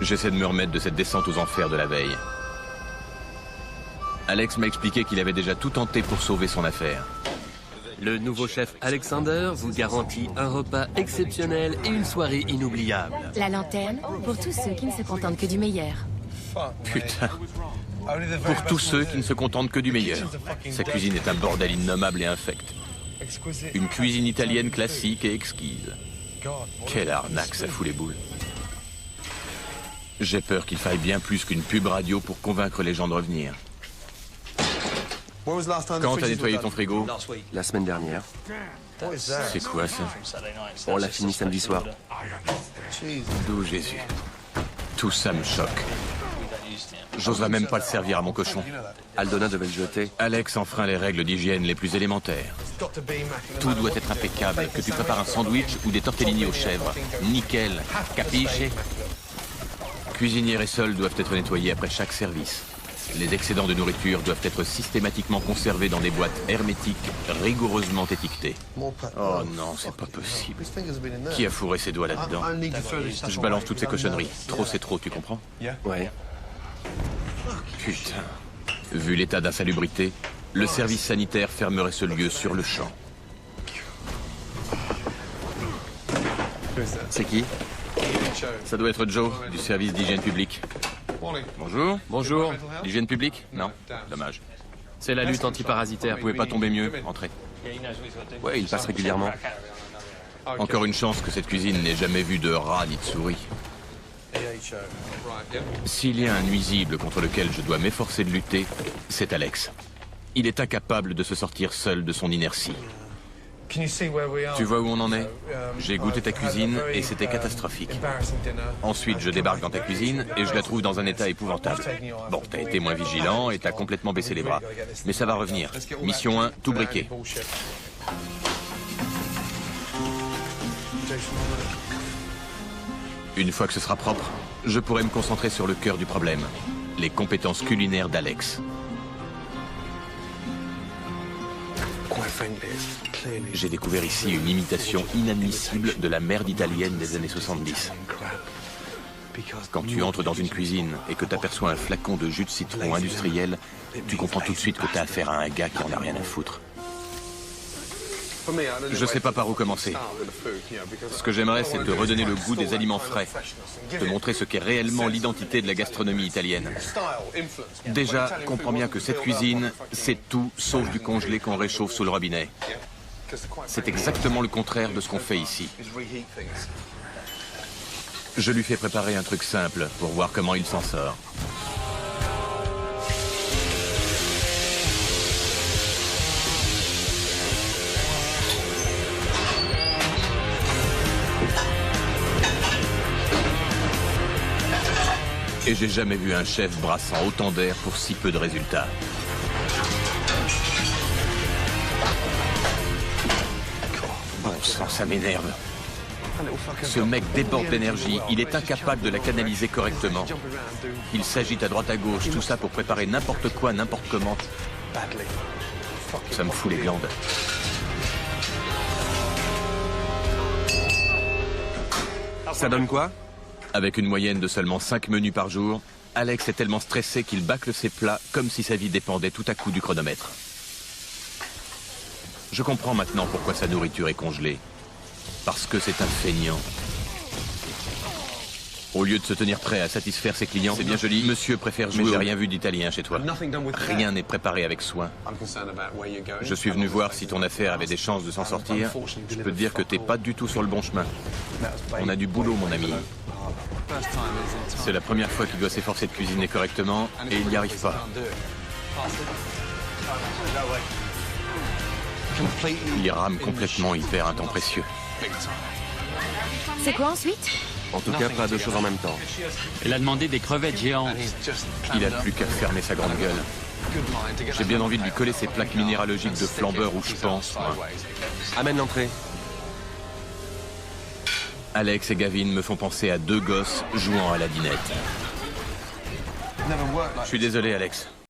J'essaie de me remettre de cette descente aux enfers de la veille. Alex m'a expliqué qu'il avait déjà tout tenté pour sauver son affaire. Le nouveau chef Alexander vous garantit un repas exceptionnel et une soirée inoubliable. La lanterne, pour tous ceux qui ne se contentent que du meilleur. Putain. Pour tous ceux qui ne se contentent que du meilleur. Sa cuisine est un bordel innommable et infect. Une cuisine italienne classique et exquise. Quelle arnaque, ça fout les boules. J'ai peur qu'il faille bien plus qu'une pub radio pour convaincre les gens de revenir. Quand t'as nettoyé ton frigo? La semaine dernière. C'est quoi ça? On l'a fini samedi soir. D'où Jésus? Tout ça me choque. J'oserais même pas le servir à mon cochon. Aldona devait le jeter. Alex enfreint les règles d'hygiène les plus élémentaires. Tout doit être impeccable, que tu prépares un sandwich ou des tortellini aux chèvres. Nickel, capiche? Cuisinière et sol doivent être nettoyés après chaque service. Les excédents de nourriture doivent être systématiquement conservés dans des boîtes hermétiques, rigoureusement étiquetées. Oh non, c'est pas possible. Qui a fourré ses doigts là-dedans? Je balance toutes ces cochonneries. Trop c'est trop, tu comprends? Ouais. Putain. Vu l'état d'insalubrité, le service sanitaire fermerait ce lieu sur le champ. C'est qui? Ça doit être Joe, du service d'hygiène publique. Bonjour. Bonjour, L'hygiène publique? Non. Dommage. c'est la lutte antiparasitaire. Vous pouvez pas tomber mieux. Entrez. Ouais, il passe régulièrement. Encore une chance que cette cuisine n'ait jamais vu de rat ni de souris. S'il y a un nuisible contre lequel je dois m'efforcer de lutter, c'est Alex. Il est incapable de se sortir seul de son inertie. Tu vois où on en est? J'ai goûté ta cuisine et c'était catastrophique. Ensuite, je débarque dans ta cuisine et je la trouve dans un état épouvantable. Bon, t'as été moins vigilant et t'as complètement baissé les bras. Mais ça va revenir. Mission 1, tout briquer. Une fois que ce sera propre, je pourrai me concentrer sur le cœur du problème. Les compétences culinaires d'Alex. J'ai découvert ici une imitation inadmissible de la merde italienne des années 70. Quand tu entres dans une cuisine et que tu aperçois un flacon de jus de citron industriel, tu comprends tout de suite que tu as affaire à un gars qui en a rien à foutre. Je sais pas par où commencer. Ce que j'aimerais, c'est te redonner le goût des aliments frais, te montrer ce qu'est réellement l'identité de la gastronomie italienne. Déjà, comprends bien que cette cuisine, c'est tout sauf du congelé qu'on réchauffe sous le robinet. C'est exactement le contraire de ce qu'on fait ici. Je lui fais préparer un truc simple pour voir comment il s'en sort. Et j'ai jamais vu un chef brassant autant d'air pour si peu de résultats. Bon sang, ça m'énerve. Ce mec déborde d'énergie, il est incapable de la canaliser correctement. Il s'agite à droite à gauche, tout ça pour préparer n'importe quoi, n'importe comment. Ça me fout les glandes. Ça donne quoi? Avec une moyenne de seulement 5 menus par jour, Alex est tellement stressé qu'il bâcle ses plats comme si sa vie dépendait tout à coup du chronomètre. Je comprends maintenant pourquoi sa nourriture est congelée. Parce que c'est un feignant. Au lieu de se tenir prêt à satisfaire ses clients, c'est bien joli, monsieur préfère jouer. Mais j'ai rien vu d'italien chez toi. Rien n'est préparé avec soin. Je suis venu voir si ton affaire avait des chances de s'en sortir. Je peux te dire que t'es pas du tout sur le bon chemin. On a du boulot, mon ami. C'est la première fois qu'il doit s'efforcer de cuisiner correctement et il n'y arrive pas. Il rame complètement, il perd un temps précieux. C'est quoi ensuite? En tout cas, pas deux choses en même temps. Elle a demandé des crevettes géantes. Il a plus qu'à fermer sa grande gueule. J'ai bien envie de lui coller ses plaques minéralogiques de flambeur où je pense. Amène l'entrée. Alex et Gavin me font penser à deux gosses jouant à la dinette. Je suis désolé, Alex.